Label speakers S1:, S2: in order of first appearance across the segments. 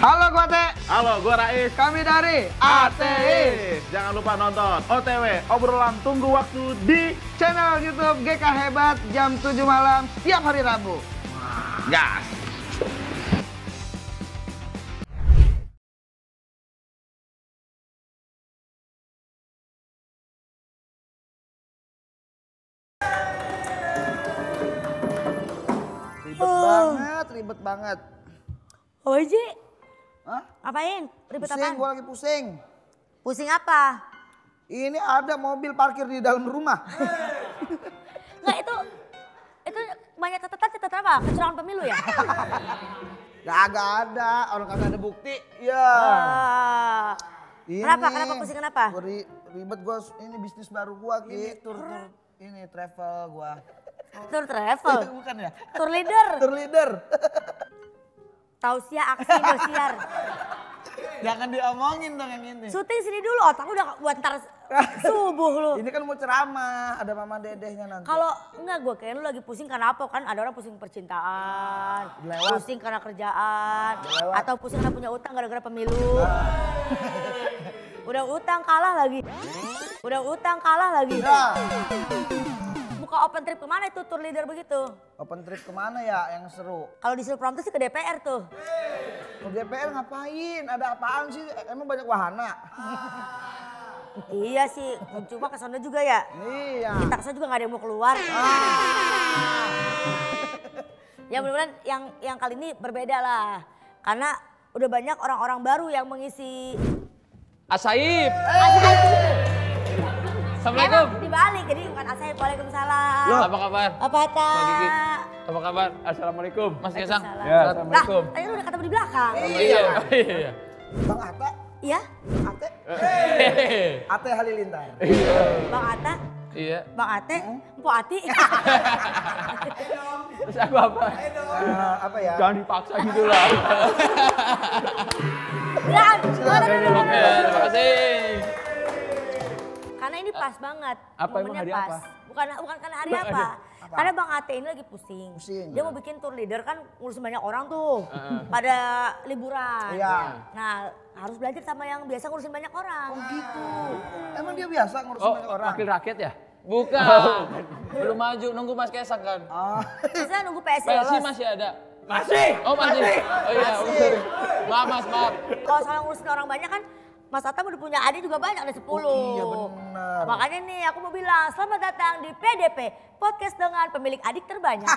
S1: Halo gua Te.
S2: Halo, gua Rais.
S1: Kami dari Ateis.
S2: Jangan lupa nonton OTW, obrolan tunggu waktu di
S1: Channel YouTube GK Hebat jam 7 malam tiap hari Rabu.
S2: Gas.
S1: Ribet banget.
S3: Oh Ji,
S1: Hah?
S3: ngapain? Ribet
S1: Pusing,
S3: apaan?
S1: gua lagi pusing.
S3: Pusing apa?
S1: Ini ada mobil parkir di dalam rumah.
S3: Nggak itu banyak catatan apa? Kecurangan pemilu ya?
S1: Gak ada, orang kagak ada bukti. Ya.
S3: Kenapa pusing kenapa?
S1: Gua ribet gua, ini bisnis baru gua Ki. Tur ini travel gua.
S3: Tour travel?
S1: Bukan ya?
S3: Tour leader?
S1: Tour leader.
S3: Tausiah aksi bersiar.
S1: Jangan diomongin dong yang ini.
S3: Syuting sini dulu, otak udah buat ntar subuh lu.
S1: Ini kan mau ceramah, ada mama dedehnya nanti.
S3: Kalau enggak gue kayaknya lu lagi pusing karena apa kan? Ada orang pusing percintaan,
S1: Lewat.
S3: pusing karena kerjaan,
S1: Lewat.
S3: atau pusing karena punya utang gara-gara pemilu. Udah utang kalah lagi.
S1: Nah,
S3: Buka open trip kemana itu tour leader begitu?
S1: open trip kemana ya yang seru?
S3: Kalau disuruh prompter sih ke DPR tuh.
S1: Ke DPR ngapain? Ada apaan sih? Emang banyak wahana?
S3: Iya sih, cuma ke sana juga ya.
S1: Iya.
S3: Kita kesana juga gak ada yang mau keluar. Ya mudah-mudahan yang kali ini berbeda lah. Karena udah banyak orang-orang baru yang mengisi.
S4: Asaib. Assalamualaikum.
S3: Emang dibalik, jadi bukan Asaib. Waalaikumsalam.
S4: Loh, apa kabar?
S3: Apa
S4: Mbak Gigi.
S3: tak?
S4: Apa kabar? Assalamualaikum. Mas Gesang.
S3: Waalaikumsalam.
S4: Ya,
S3: Lah,
S4: Assalamualaikum.
S3: tadi lu udah ketemu di belakang.
S4: Iya. Iya.
S1: Bang Ata,
S3: Iya,
S1: Ate,
S4: Hehehe.
S1: Ate Halilintar.
S3: Bang Ata,
S4: Iya.
S3: Bang Ate, Mpok Ati.
S4: Terus aku apa?
S1: Apa ya?
S4: Jangan dipaksa gitu lah.
S3: Silakan.
S4: Oke, terima kasih.
S3: Karena ini pas banget.
S4: Apa emang
S3: momennya
S4: hari
S3: pas.
S4: apa?
S3: Bukan karena hari apa. Karena Bang Ate ini lagi pusing. Dia mau bikin tour leader kan ngurusin banyak orang tuh. Pada liburan.
S1: Iya.
S3: Nah harus belajar sama yang biasa ngurusin banyak orang.
S1: Oh gitu. Emang dia biasa ngurusin
S4: Oh,
S1: banyak orang?
S4: wakil rakyat ya? Bukan. Belum maju, nunggu Mas Gesang kan.
S1: Oh,
S3: Bisa nunggu PSI
S4: PSI
S3: lolos.
S4: masih ada. Masih? Oh masih. Oh iya,
S1: Masih.
S4: maaf Mas, maaf.
S3: Kalau soal ngurusin orang banyak kan Mas Atam udah punya adik juga banyak, ada 10.
S1: Oh, iya benar.
S3: Makanya nih aku mau bilang selamat datang di PDP, podcast dengan pemilik adik terbanyak.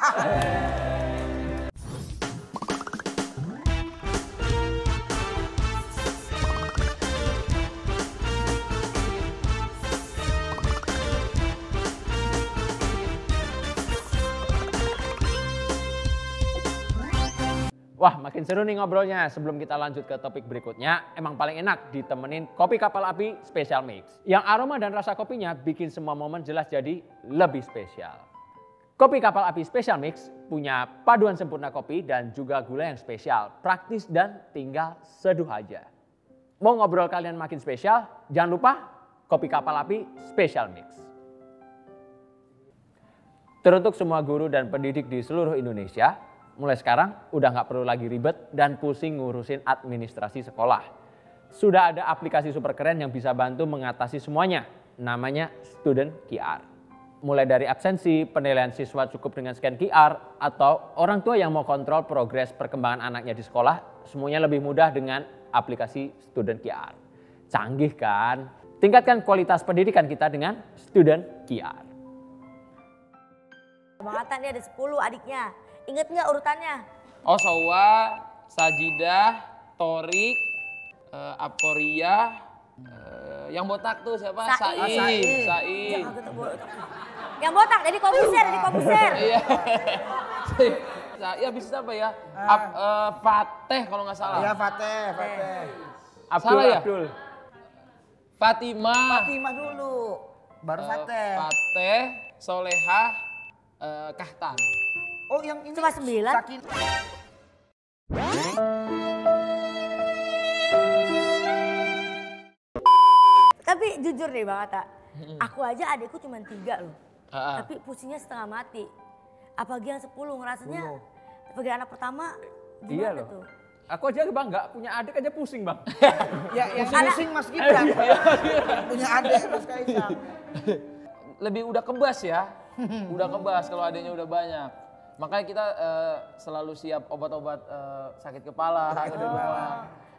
S4: Wah, makin seru nih ngobrolnya. Sebelum kita lanjut ke topik berikutnya, emang paling enak ditemenin kopi kapal api Special Mix. Yang aroma dan rasa kopinya bikin semua momen jelas jadi lebih spesial. Kopi kapal api Special Mix punya paduan sempurna kopi dan juga gula yang spesial, praktis dan tinggal seduh aja. Mau ngobrol kalian makin spesial, jangan lupa kopi kapal api Special Mix. Teruntuk semua guru dan pendidik di seluruh Indonesia, mulai sekarang udah nggak perlu lagi ribet dan pusing ngurusin administrasi sekolah. Sudah ada aplikasi super keren yang bisa bantu mengatasi semuanya. Namanya Student QR. Mulai dari absensi, penilaian siswa cukup dengan scan QR, atau orang tua yang mau kontrol progres perkembangan anaknya di sekolah, semuanya lebih mudah dengan aplikasi Student QR. Canggih kan? Tingkatkan kualitas pendidikan kita dengan Student QR.
S3: Bang Atta nih ada 10 adiknya. Ingat nggak urutannya?
S5: Osowa, Sajidah, Torik, Aporia, yang botak tuh siapa?
S3: Said.
S5: Said.
S3: Jangan ketemu. Yang botak, jadi kompuser,
S5: Iya. Ya bisa apa ya? Fateh kalau nggak salah.
S1: iya Fateh.
S5: Salah ya?
S4: Abdul.
S5: Fatimah.
S1: Fatimah dulu, baru Fateh.
S5: Fateh, Solehah, Kahtan.
S1: Oh yang ini
S3: Cuma 9?
S1: Sakin.
S3: Tapi jujur deh Bang Atta, aku aja adikku cuma 3 loh.
S5: Ah.
S3: Tapi pusingnya setengah mati. Apalagi yang 10 ngerasanya sebagai anak pertama gimana
S4: Iya loh.
S3: tuh?
S4: Aku aja bang nggak punya adik aja pusing bang.
S1: Ya yang pusing Mas Gibran. Punya adik Mas Kaisang.
S5: Lebih udah kebas ya. Udah kebas kalau adiknya udah banyak. Makanya kita selalu siap obat-obat sakit kepala,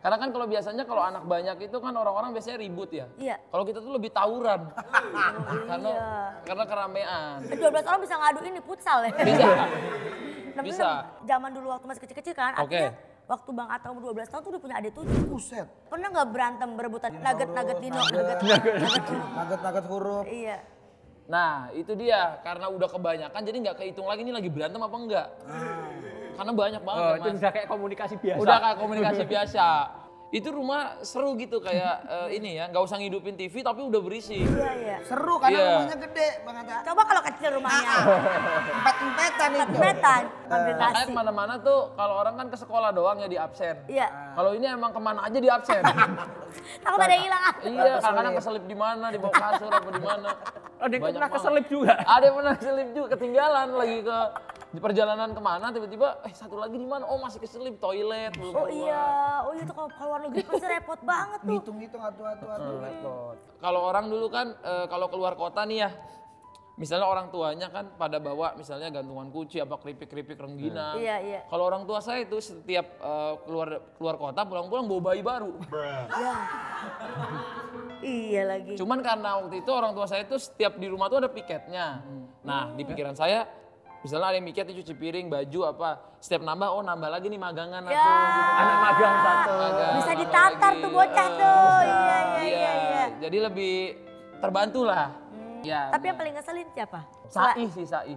S5: Karena kan kalau biasanya kalau anak banyak itu kan orang-orang biasanya ribut ya.
S3: Iya.
S5: Kalau kita tuh lebih tawuran. Karena keramaian.
S3: 12 orang bisa ngadu ini futsal ya.
S5: Bisa.
S3: Tapi
S5: Bisa.
S3: zaman dulu waktu masih kecil-kecil kan,
S5: Oke.
S3: artinya waktu Bang Atta umur 12 tahun tuh udah punya adik 7.
S1: Buset.
S3: Pernah nggak berantem berebutan nugget Dino?
S1: Nugget huruf.
S3: Iya.
S5: Nah itu dia, karena udah kebanyakan jadi nggak kehitung lagi ini lagi berantem apa enggak. Karena banyak banget
S4: Oh,
S5: ya,
S4: itu
S5: Mas.
S4: udah kayak komunikasi biasa.
S5: Udah kayak komunikasi biasa. Itu rumah seru gitu kayak ini ya, nggak usah ngidupin TV tapi udah berisik.
S3: Iya.
S1: Seru karena
S5: Iya.
S1: rumahnya gede Bang Atta.
S3: Coba kalau kecil rumahnya.
S1: Empet-empetan itu.
S3: Empet-empetan.
S5: Makanya
S3: Kombinasi.
S5: kemana-mana tuh kalau orang kan ke sekolah doang ya di absen.
S3: Iya.
S5: Kalau ini emang kemana aja di absen.
S3: Takut ada yang hilang.
S5: Iya, kadang-kadang keselip di mana, di bawah kasur apa di mana.
S4: Oh, dia
S5: Banyak
S4: pernah
S5: banget.
S4: keselip juga.
S5: Ada yang pernah keselip juga, ketinggalan lagi ke di perjalanan kemana tiba-tiba satu lagi di mana? Oh, masih keselip toilet belum
S3: Oh
S5: keluar.
S3: iya, tuh kalau luar negeri pasti repot banget tuh.
S1: Ngitung-ngitung atu-atu repot.
S5: Kalau orang dulu kan kalau keluar kota nih ya, misalnya orang tuanya kan pada bawa misalnya gantungan kunci apa keripik-keripik rengginang.
S3: Iya.
S5: Kalau orang tua saya itu setiap keluar kota pulang-pulang bawa bayi baru.
S3: Iya lagi.
S5: Cuman karena waktu itu orang tua saya itu setiap di rumah tuh ada piketnya. Nah di pikiran saya misalnya ada yang miket cuci piring, baju apa, setiap nambah oh nambah lagi nih magangan aku.
S3: Ya.
S4: Anak magang satu.
S3: Bisa
S5: nambah
S3: ditatar
S5: lagi.
S3: tuh bocah tuh. Iya.
S5: Jadi lebih terbantu lah. Ya.
S3: Tapi yang paling ngeselin siapa?
S5: Sai sih Sai.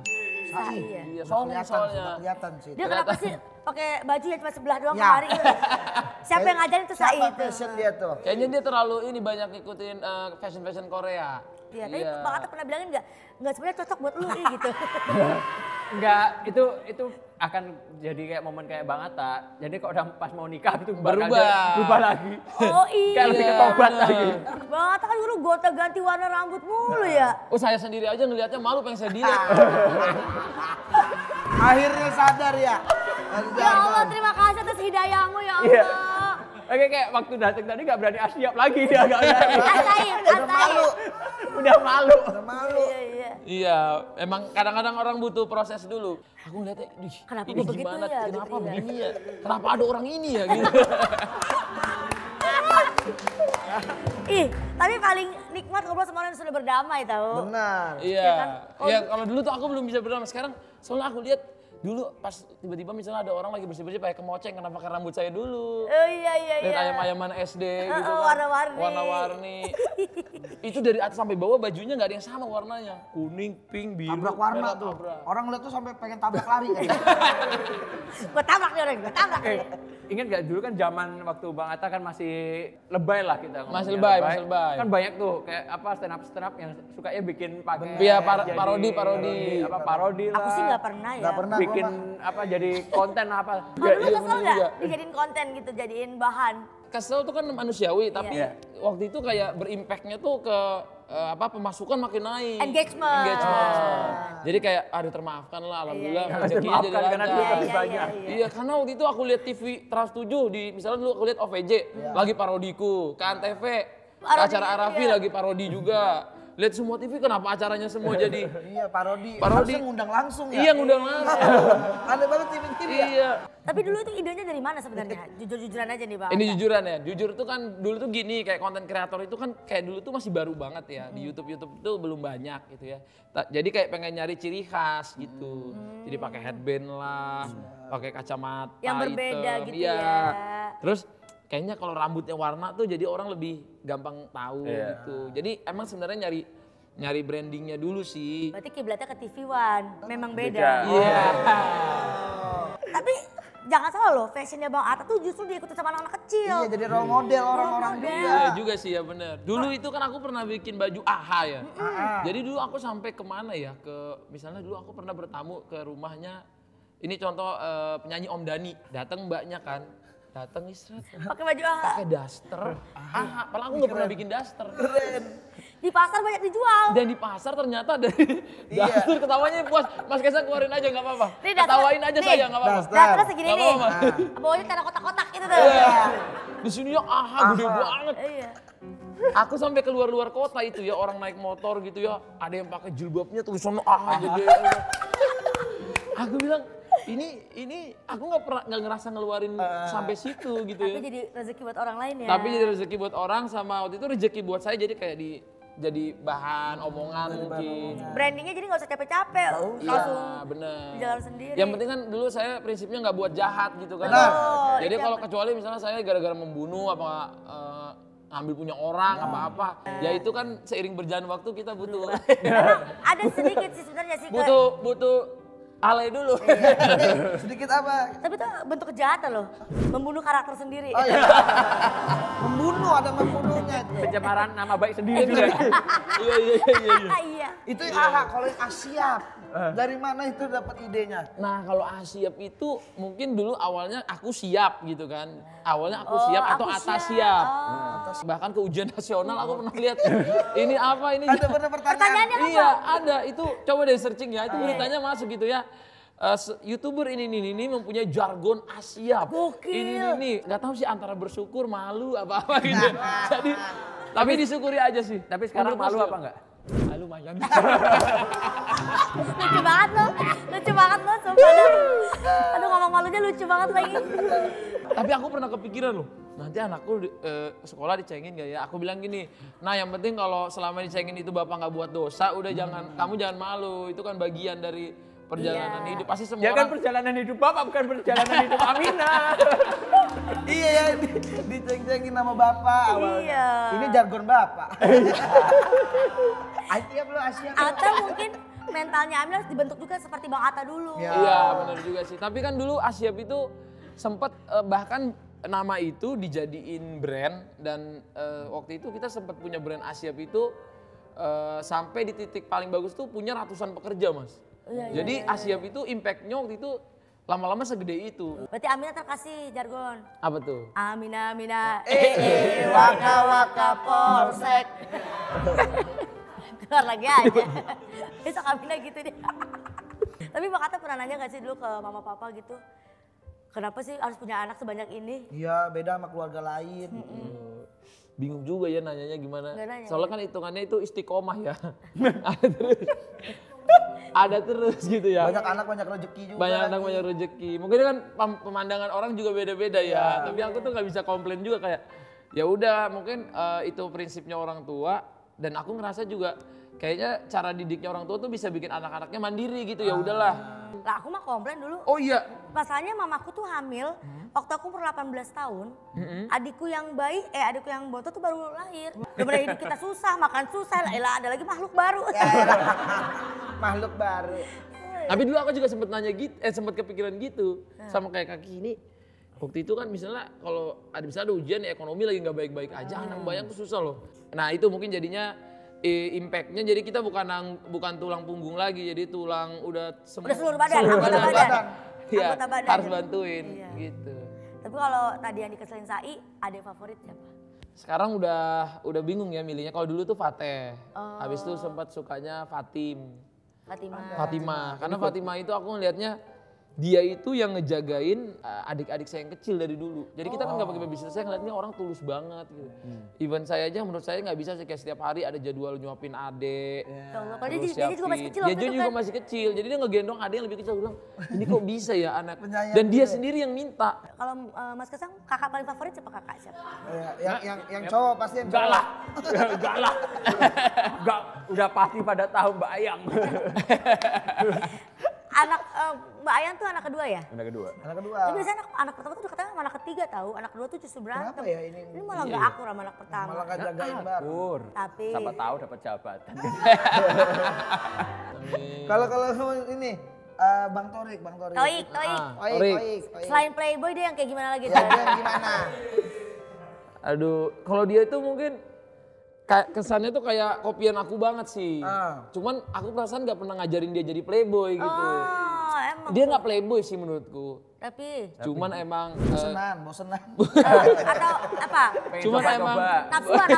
S3: Sai ya.
S5: Iya, songong soalnya.
S1: Sudah kelihatan sih.
S3: Dia kenapa sih pakai baju yang cuma sebelah doang
S1: Ya.
S3: kemari? Siapa yang ngajarin tuh Sai
S1: Siapa
S3: itu?
S1: fashion dia tuh?
S5: Kayaknya dia terlalu ini banyak ngikutin fashion Korea.
S3: Iya, tapi Bang Atta pernah bilangin nggak sebenarnya cocok buat lu gitu.
S4: Enggak, itu akan jadi kayak momen kayak Bang Atta. Jadi kalau udah pas mau nikah itu bakal
S5: Berubah.
S4: berubah lagi.
S3: Oh iya.
S4: Kayak lebih ke tobat
S5: bener.
S4: lagi.
S3: Bang Atta kan dulu gonta ganti warna rambut mulu ya.
S5: Oh saya sendiri aja ngelihatnya malu pengen saya delete.
S1: Akhirnya sadar ya.
S3: Ya Allah, terima kasih atas hidayahmu ya
S4: Iya.
S3: Allah.
S4: Oke, kayak waktu datang tadi nggak berani siap lagi dia agak
S3: Asain.
S4: udah malu.
S1: Udah malu.
S3: Iya.
S5: Iya, emang kadang-kadang orang butuh proses dulu. Aku ngeliatnya,
S3: Kenapa
S5: ini
S3: gua begitu
S5: gimana,
S3: ya,
S5: kenapa
S3: gitu ya.
S5: begini ya, kenapa ada orang ini ya gitu.
S3: Ih, tapi paling nikmat ngobrol sama orang yang sudah berdamai tahu.
S1: Benar.
S5: Iya,
S3: kan?
S5: iya kalau dulu tuh aku belum bisa berdamai, sekarang soalnya aku lihat dulu pas tiba-tiba misalnya ada orang lagi bersih-bersih pakai kemoceng, kenapa pakai rambut saya dulu.
S3: Oh iya.
S5: Lihat ayam-ayaman SD gitu kan.
S3: Warna-warni.
S5: Warna-warni. Itu dari atas sampai bawah bajunya nggak ada yang sama warnanya. Kuning, pink, biru,
S1: Tabrak warna
S5: merah,
S1: tuh.
S5: tabrak.
S1: Orang lihat tuh sampai pengen tabrak lari kan.
S3: Gue tabrak nih orang, gue tabrak.
S4: Ingat gak dulu kan zaman waktu Bang Atta kan masih lebay lah kita ngomongnya.
S5: Masih lebay.
S4: Kan banyak tuh kayak apa stand up yang sukanya bikin pakai
S5: Iya,
S4: jadi
S5: parodi.
S4: apa parodi lah.
S3: Aku sih nggak pernah ya.
S1: Nggak pernah gua,
S4: bikin
S1: Pak.
S4: apa jadi konten apa.
S3: Kalau dulu
S5: iya,
S3: kesel
S5: bener
S3: nggak
S5: juga.
S3: dijadiin konten gitu, jadiin bahan?
S5: Kesel tuh kan manusiawi, tapi
S4: Iya.
S5: waktu itu kayak berimpactnya tuh ke pemasukan makin naik.
S3: Engagement.
S5: Jadi kayak aduh termaafkan lah, alhamdulillah
S3: Iya.
S5: rezekinya jadi
S4: Termaafkan karena
S5: lancar.
S4: duit lebih banyak.
S5: Iya, karena waktu itu aku lihat TV Trans 7 di misalnya dulu aku lihat OVJ lagi parodiku, ke Antv, ke
S3: Parodi,
S5: acara Arafi
S3: iya.
S5: lagi parodi juga. Lihat semua TV kenapa acaranya semua jadi
S1: Iya parodi.
S5: Parodi.
S1: Harusnya ngundang langsung ya.
S5: iya ngundang langsung.
S1: Aneh banget tim-tim ya.
S5: Iya.
S3: Tapi dulu itu idenya dari mana sebenarnya? Jujur-jujuran aja nih Bang.
S5: Ini
S3: Atta.
S5: jujuran ya, jujur tuh kan dulu tuh gini kayak konten kreator itu kan kayak dulu tuh masih baru banget ya di YouTube tuh belum banyak gitu ya. Jadi kayak pengen nyari ciri khas gitu. Jadi pakai headband lah, pakai kacamata
S3: Yang berbeda
S5: hitam,
S3: gitu
S5: iya.
S3: ya.
S5: Terus kayaknya kalau rambutnya warna tuh jadi orang lebih gampang tahu
S4: Iya.
S5: gitu. Jadi emang sebenarnya nyari brandingnya dulu sih.
S3: Berarti kiblatnya ke TV One, memang beda.
S4: Beda.
S5: Iya.
S3: Tapi jangan salah loh, fashionnya Bang Atta tuh justru diikuti sama anak-anak kecil.
S1: Iya jadi role model orang-orang
S3: Role model.
S1: juga.
S5: Iya juga sih ya bener. Dulu itu kan aku pernah bikin baju AHA ya. Jadi dulu aku sampai kemana ya? Misalnya dulu aku pernah bertamu ke rumahnya. Ini contoh penyanyi Om Dhani. Datang mbaknya kan. Datang istirahat.
S3: Pakai baju AHA.
S5: Pakai daster. AHA, padahal aku nggak pernah bikin daster.
S1: Keren.
S3: Di pasar banyak dijual.
S5: Dan di pasar ternyata dari daster ketawanya puas. Mas Kaisang keluarin aja nggak apa-apa.
S3: Nih, daster-
S5: Ketawain aja
S3: nih,
S5: saya nggak apa-apa.
S3: Dasternya segini
S5: Nggak
S3: nih.
S5: apa-apa.
S3: Bawahnya karena kotak-kotak itu tuh.
S5: Iya. Di sini ya AHA gede banget.
S3: Iya.
S5: Aku sampai keluar luar kota itu ya, orang naik motor gitu ya, ada yang pakai jilbabnya tulisannya AHA gede. Aku bilang, ini aku nggak ngerasa ngeluarin sampai situ gitu
S3: Tapi
S5: ya.
S3: jadi rezeki buat orang lain ya.
S5: Tapi jadi rezeki buat orang, sama waktu itu rezeki buat saya, jadi kayak jadi bahan omongan mungkin.
S3: Brandingnya jadi nggak usah capek-capek.
S5: Iya,
S3: Langsung
S5: bener.
S3: di jalan sendiri.
S5: Yang penting kan dulu saya prinsipnya nggak buat jahat gitu kan.
S1: Benar.
S5: Jadi
S3: Iya,
S5: kalau kecuali misalnya saya gara-gara membunuh apa ngambil punya orang apa-apa, ya itu kan seiring berjalan waktu kita butuh
S3: Memang ada sedikit sih sebenarnya sih.
S5: butuh ale dulu.
S1: Sedikit apa?
S3: Tapi itu bentuk kejahatan loh. Membunuh karakter sendiri.
S1: Oh iya. Membunuh, ada membunuhnya.
S4: Pencemaran nama baik sendiri juga.
S5: Iya.
S3: Iya.
S1: Itu AHA, kalau yang Asiap. Dari mana itu dapat idenya?
S5: Nah kalau Asiap itu mungkin dulu awalnya aku siap gitu kan. Awalnya aku siap atau
S3: aku
S5: atas
S3: siap.
S5: siap.
S3: Oh.
S5: Bahkan ke ujian nasional aku pernah lihat ini apa ini.
S1: Ada bener pertanyaan.
S3: Pertanyaannya apa?
S5: Iya ada itu, coba deh searching ya, itu beritanya masuk gitu ya. YouTuber ini mempunyai jargon Asiap.
S3: Gokil.
S5: Ini nggak tahu sih antara bersyukur, malu apa gitu. Jadi tapi disyukuri aja sih.
S4: Tapi sekarang
S5: Menurut Mas
S4: malu
S5: Tio?
S4: apa enggak?
S5: Malu lumayan.
S3: Lucu banget lo. Lucu banget lo, sumpah dah. Aduh ngomong malunya lucu banget lagi.
S5: Tapi aku pernah kepikiran loh, nanti anakku sekolah dicengin gak ya? Aku bilang gini, nah yang penting kalau selama dicengin itu bapak nggak buat dosa, udah kamu jangan malu, itu kan bagian dari perjalanan
S3: Iya.
S5: hidup. Pasti semua
S4: Ya kan
S5: orang.
S4: perjalanan hidup Bapak bukan perjalanan hidup Aminah.
S1: Iya ya, diceng-cengin nama bapak awalnya.
S3: Iya.
S1: Ini jargon bapak. Asiap lo, Asiap.
S3: Atau mungkin mentalnya Amel harus dibentuk juga seperti Bang Atta dulu.
S1: Ya.
S5: Iya benar juga sih. Tapi kan dulu Asiap itu sempat bahkan nama itu dijadiin brand, dan waktu itu kita sempat punya brand Asiap itu sampai di titik paling bagus tuh punya ratusan pekerja mas.
S3: Iya,
S5: Jadi Asiap itu impactnya waktu itu lama-lama segede itu.
S3: Berarti Amina terkasih jargon.
S5: Apa tuh?
S3: Amina, waka waka polsek. Keluar lagi aja. Besok Amina gitu deh. Tapi Bang Atta pernah nanya gak sih dulu ke mama papa gitu? Kenapa sih harus punya anak sebanyak ini?
S1: Iya, beda sama keluarga lain.
S5: Bingung juga ya nanyanya gimana.
S3: Nggak nanya,
S5: Soalnya kan hitungannya itu istiqomah ya. Ada terus gitu ya.
S1: Banyak anak, banyak rezeki juga.
S5: Banyak anak
S1: lagi.
S5: banyak rezeki. Mungkin kan pemandangan orang juga beda-beda ya. Tapi aku tuh nggak bisa komplain juga, kayak ya udah mungkin itu prinsipnya orang tua, dan aku ngerasa juga kayaknya cara didiknya orang tua tuh bisa bikin anak-anaknya mandiri gitu. Ya udahlah.
S3: Lah aku mah komplain dulu.
S5: Oh iya.
S3: Masalahnya mamaku tuh hamil waktu aku umur 18 tahun. Adikku yang bayi, adikku yang botot tuh baru lahir. Daripada hidup kita susah, makan susah, lah ada lagi makhluk baru.
S1: Makhluk baru.
S5: Tapi dulu aku juga sempet nanya gitu, sempet kepikiran gitu sama kayak kaki ini. Waktu itu kan misalnya kalau misalnya ada ujian ya, ekonomi lagi nggak baik-baik aja, anak bayang tuh susah loh. Nah itu mungkin jadinya impactnya jadi kita bukan tulang punggung lagi, jadi tulang udah
S3: Seluruh badan, anggota badan.
S5: Iya,
S3: Anggota badan.
S5: harus bantuin
S3: Iya.
S5: gitu.
S3: Tapi kalau tadi yang dikeselin Sai, ada yang favorit siapa?
S5: Sekarang udah bingung ya milihnya. Kalau dulu tuh Fateh, habis itu sempat sukanya Fatimah. Karena Fatimah itu aku ngelihatnya dia itu yang ngejagain adik-adik saya yang kecil dari dulu. Jadi kita kan nggak pakai babysitter, saya ngeliatnya orang tulus banget gitu. Even saya aja menurut saya nggak bisa sih kayak setiap hari ada jadwal nyuapin adik.
S3: Ya Allah, kalau
S5: terus
S3: dia juga masih kecil
S5: Dia
S3: waktu itu
S5: juga
S3: kan.
S5: masih kecil, jadi dia ngegendong adik yang lebih kecil. Aku bilang, ini kok bisa ya anak.
S1: Penyayang
S5: Dan dia
S1: juga.
S5: sendiri yang minta.
S3: Kalau Mas Kesang, kakak paling favorit siapa kakak siapa?
S1: Yang cowok pasti yang
S4: Enggak
S1: cowok.
S4: lah. Enggak lah. Enggak, udah pasti pada tahu Mbak Ayang.
S3: Anak Mbak Ayan tuh anak kedua ya?
S4: Anak kedua.
S1: Anak kedua.
S3: Tapi biasanya anak pertama tuh udah ketemu sama anak ketiga tahu, anak kedua tuh justru berantem.
S1: Kenapa ya ini?
S3: Ini malah nggak akur sama anak pertama.
S1: Malah nggak jagain bar.
S4: Akur.
S3: Tapi
S4: Siapa tahu dapat jabatan.
S1: Kalau ini Bang Torik.
S3: Toik.
S1: Toik.
S3: Selain playboy dia yang kayak gimana lagi?
S1: Ya, dia gimana?
S5: Aduh, kalau dia itu mungkin kesannya tuh kayak kopian aku banget sih. Cuman aku perasaan nggak pernah ngajarin dia jadi playboy gitu.
S3: Oh, emang.
S5: Dia nggak playboy sih menurutku.
S3: Tapi
S5: Cuman emang
S1: bosenan.
S3: atau apa?
S5: cuman emang
S3: Nafsuan.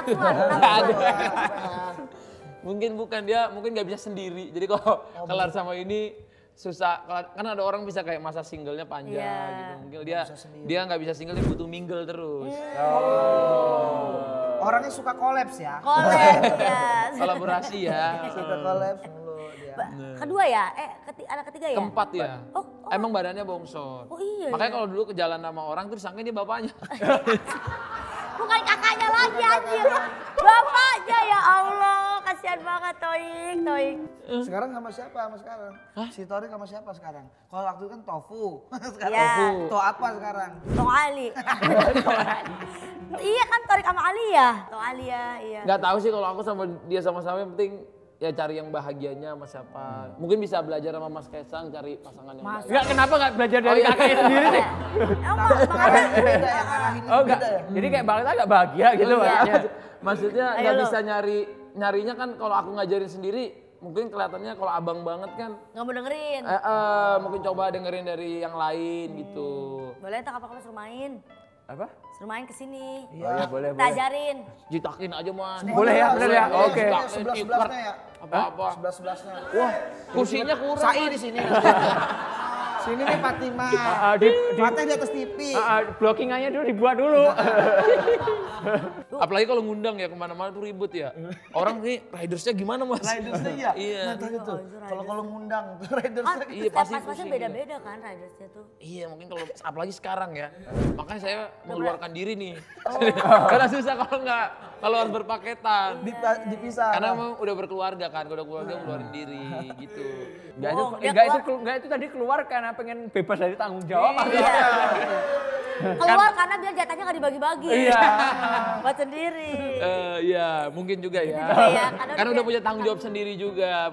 S5: mungkin bukan dia mungkin nggak bisa sendiri. Jadi kalau kelar sama ini susah. Kan ada orang bisa kayak masa singlenya panjang gitu. Mungkin dia nggak bisa single, dia butuh mingle terus.
S1: Orangnya suka kolaps ya.
S3: Kolek ya.
S5: Kolaborasi ya.
S1: Suka kolaps mulu dia.
S3: Kedua ya? Anak ketiga ya?
S5: Keempat ya.
S3: Oh.
S5: Emang badannya bongsor.
S3: Oh iya.
S5: Makanya kalau dulu ke jalan sama orang tuh disangka dia bapaknya.
S3: Bukan kakaknya lagi anjir. Bapaknya ya Allah. Kasihan banget Toik.
S1: Sekarang sama siapa sekarang? Si Torik sama siapa sekarang? Kalau waktu itu kan Tofu. Sekarang
S3: Iya.
S1: Tofu. To apa sekarang?
S3: Tong Ali. Iya kan Torik sama Ali ya? Tong Ali ya, iya.
S5: Nggak tahu sih kalau aku sama dia sama-sama, yang penting ya cari yang bahagianya sama siapa. Mungkin bisa belajar sama Mas Kaisang cari pasangan yang baik.
S4: Enggak, kenapa nggak belajar dari kakaknya sendiri sih?
S3: Emang Bang Ata
S1: Beda ya arahin
S4: Oh
S1: beda
S4: enggak,
S1: ya.
S4: jadi kayak Bang Ata nggak bahagia gitu
S5: Enggak,
S4: maksudnya.
S5: maksudnya
S3: Ayo
S5: nggak
S3: lo.
S5: bisa nyarinya kan kalau aku ngajarin sendiri mungkin kelihatannya kalau abang banget kan.
S3: nggak mau dengerin.
S5: Mungkin coba dengerin dari yang lain gitu.
S3: Boleh tak kapan suruh main?
S4: Apa?
S3: Suruh main kesini.
S4: Oh iya boleh,
S3: Kita
S4: boleh.
S3: ajarin.
S5: Jitakin aja mas.
S4: Boleh ya, bener ya? Oke.
S1: Sebelas-sebelasnya ya.
S5: Apa-apa.
S1: Sebelas-sebelasnya.
S5: Wah, kursinya kurang.
S1: Sai di sini. Sini nih Fatima. Fatih di atas TV.
S4: Blockingannya dulu dibuat dulu.
S5: Apalagi kalau ngundang ya kemana-mana tuh ribut ya. Orang nih ridersnya gimana mas?
S1: Ridersnya iya.
S5: Iya.
S1: Nah tadi tuh. Kalau ngundang tuh
S3: Kan
S1: ridersnya.
S5: Iya,
S3: setiap
S5: pasti
S3: pas-pasnya
S5: pusing
S3: beda-beda kan ridersnya tuh.
S5: Iya mungkin kalau apalagi sekarang ya. Makanya saya mengeluarkan diri nih.
S3: Oh.
S5: Karena susah kalau harus berpaketan.
S1: Dipisah.
S5: Karena emang udah berkeluarga kan, udah keluarga ngeluarin diri gitu.
S4: Enggak itu tadi keluar karena pengen bebas dari tanggung jawab.
S3: Keluar karena biar jatahnya nggak dibagi-bagi.
S4: Iya.
S3: Buat sendiri.
S5: Iya mungkin juga ya.
S3: Iya,
S5: Karena udah punya tanggung jawab sendiri juga,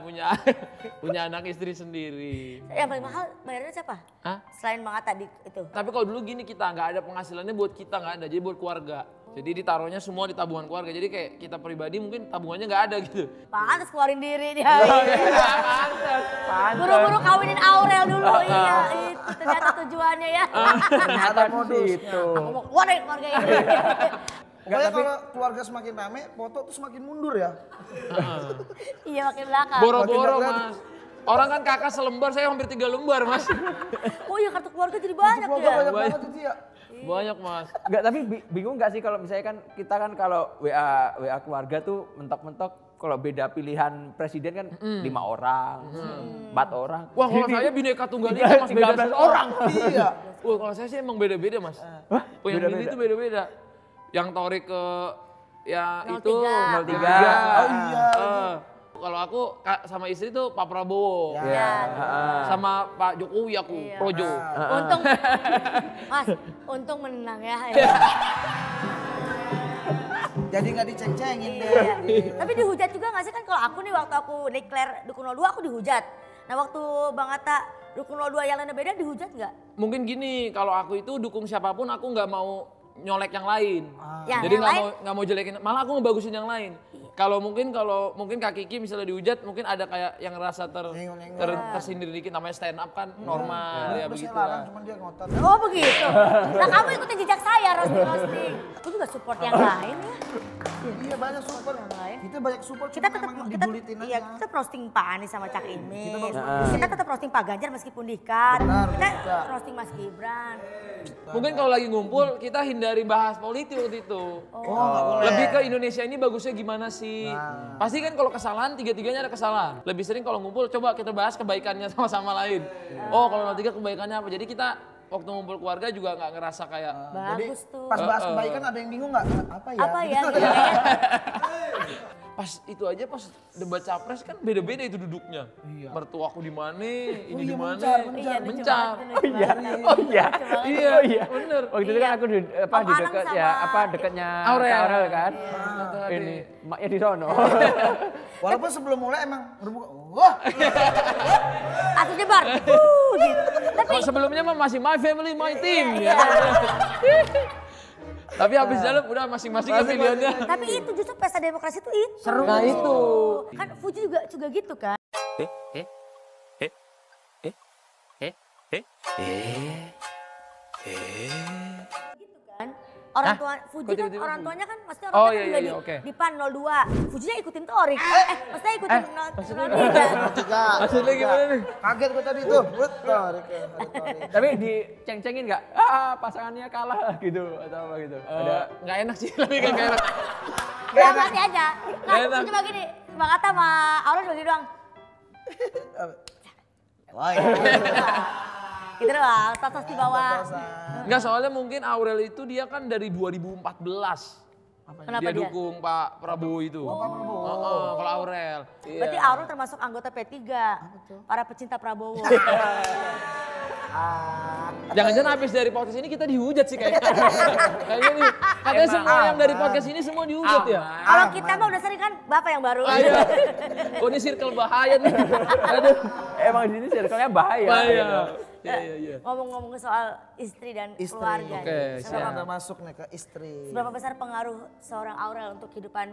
S5: punya anak istri sendiri.
S3: Yang paling mahal bayarnya siapa?
S5: Hah?
S3: Selain Bang Ata di itu.
S5: Tapi kalau dulu gini kita nggak ada penghasilannya buat kita, nggak ada, jadi buat keluarga. Jadi ditaruhnya semua di tabungan keluarga. Jadi kayak kita pribadi mungkin tabungannya nggak ada gitu.
S3: Pantes keluarin diri dia.
S5: Pantes.
S3: Buru-buru kawinin Aurel dulu. Iya, itu ternyata tujuannya ya.
S1: Ada modus.
S4: Gitu.
S3: Aku mau keluar dari keluarga ini.
S1: Pokoknya kalau keluarga semakin rame, foto tuh semakin mundur ya.
S3: Iya makin belakang.
S5: Boro-boro
S1: Makin
S5: mas. Orang kan kakak selembar, saya hampir 3 lembar mas.
S3: Oh iya kartu keluarga jadi banyak
S1: Keluarga
S3: ya.
S1: banyak banget itu ya.
S5: Banyak mas.
S4: Enggak, tapi bingung nggak sih kalau misalnya kan kita kan kalau WA keluarga tuh mentok-mentok kalau beda pilihan presiden kan 5 orang, 4 orang.
S5: Wah kalau saya bineka tunggal ika mas, beda
S4: 13 orang.
S1: Iya.
S5: Wah kalau saya sih emang beda-beda mas. Yang
S4: Beda-beda.
S5: milih itu beda-beda. Yang Torik ke ya
S3: 03.
S5: itu
S4: 03.
S1: Oh iya.
S5: Kalau aku sama istri tuh Pak Prabowo.
S3: Iya.
S5: Sama Pak Jokowi aku
S3: Iya.
S5: projo.
S3: Untung, Mas, untung menang ya.
S1: Jadi nggak diceng-cengin deh.
S3: Iya. Tapi dihujat juga nggak sih kan kalau aku nih waktu aku declare dukung 02 aku dihujat. Nah waktu Bang Ata dukung 02 yang lainnya beda dihujat nggak?
S5: Mungkin gini, kalau aku itu dukung siapapun aku nggak mau nyolek yang lain.
S3: Yang
S5: Jadi
S3: yang lain?
S5: nggak mau jelekin, malah aku ngebagusin yang lain. Kalau mungkin Kak Kiki misalnya dihujat, mungkin ada kayak yang ngerasa tersindir dikit, namanya stand up kan normal ya
S1: Terus
S5: begitu
S1: saya larang,
S5: lah.
S1: cuman dia ngotot.
S3: Oh begitu. Nah kamu ikutin jejak saya roasting. Aku juga support yang lain ya.
S1: Iya banyak support.
S3: Yang lain.
S1: Kita banyak support.
S3: Kita
S1: cuma
S3: tetap
S1: emang
S3: kita
S1: dibulitin
S3: iya,
S1: aja.
S3: kita roasting Pak Anies sama Cak Imin.
S1: bagus.
S3: Kita tetap roasting Pak Ganjar meskipun dikat.
S1: Benar,
S3: Kita
S1: kita.
S3: roasting Mas Gibran.
S5: Mungkin kalau lagi ngumpul kita hindari bahas politik waktu itu.
S1: Oh nggak boleh.
S5: Lebih ke Indonesia ini bagusnya gimana sih? Pasti kan kalau kesalahan tiga-tiganya ada kesalahan. Lebih sering kalau ngumpul coba kita bahas kebaikannya sama lain. Oh kalau tiga kebaikannya apa? Jadi kita waktu ngumpul keluarga juga nggak ngerasa kayak
S3: Bagus tuh.
S1: Pas bahas kebaikan ada yang bingung nggak? Apa ya?
S3: Apa ya?
S5: pas itu aja pas debat capres kan beda-beda itu duduknya. Mertuaku di mana, ini di mana,
S3: Iya, lucu
S5: mencar.
S3: banget, lucu banget.
S4: Oh iya.
S5: Iya,
S4: Oh iya.
S5: bener.
S4: Waktu itu kan aku di
S3: Om Anang
S4: deket
S3: sama-
S4: ya dekatnya
S5: Aurel.
S4: Kak Aurel kan.
S5: Tadi.
S4: Ini maknya di sono.
S1: Walaupun sebelum mulai emang berbuka. Wah.
S3: Aku jebar. Gitu. Tapi
S5: Kalau sebelumnya mah masih my family, my team.
S3: iya.
S5: Tapi habis dalam udah masing-masing pilihannya.
S3: Tapi itu justru pesta demokrasi itu.
S1: Seru.
S5: Nah itu.
S3: Kan Fuji juga gitu kan. Gitu kan. Orang tua Fuji kan
S5: tiba-tiba
S3: orang
S5: Fuji?
S3: tuanya kan pasti orang
S5: Oh,
S3: tua
S5: iya,
S3: kan
S5: iya,
S3: juga
S5: oke.
S3: di PAN 02. Fujinya ikutin Torik. Maksudnya ikutin 03.
S1: Tiga.
S5: Maksudnya gimana nih?
S1: Kaget gue tadi tuh. Betul.
S4: Tapi diceng-cengin nggak? Pasangannya kalah gitu atau apa gitu? Ada
S5: Nggak enak sih, lebih kayak nggak enak.
S3: Gak mati aja. Nah,
S5: enak.
S3: cuma gini. Bang Atta sama Aurel cuma gitu doang.
S1: Wah,
S3: Gitu doang, tos di bawah.
S5: Nggak, soalnya mungkin Aurel itu dia kan dari 2014.
S3: Kenapa
S5: Dia
S3: dia?
S5: dukung Pak Prabowo itu. Kalau Aurel. Iya.
S3: Berarti Aurel termasuk anggota P3. Para pecinta Prabowo.
S5: Jangan-jangan habis dari podcast ini kita dihujat sih kayaknya. Kayaknya nih, katanya semua yang dari podcast ini semua dihujat ya.
S3: Kalau kita mah udah sering kan Bapak yang baru.
S5: Ayo. Oh ini circle bahaya nih. Aduh.
S4: emang di sini circle-nya bahaya.
S5: Bahaya.
S4: gitu.
S5: Iya.
S3: Ngomong-ngomong soal istri dan keluarga.
S5: Oke,
S3: nih.
S5: siap.
S1: udah masuk nih ke istri.
S3: Seberapa besar pengaruh seorang Aurel untuk kehidupan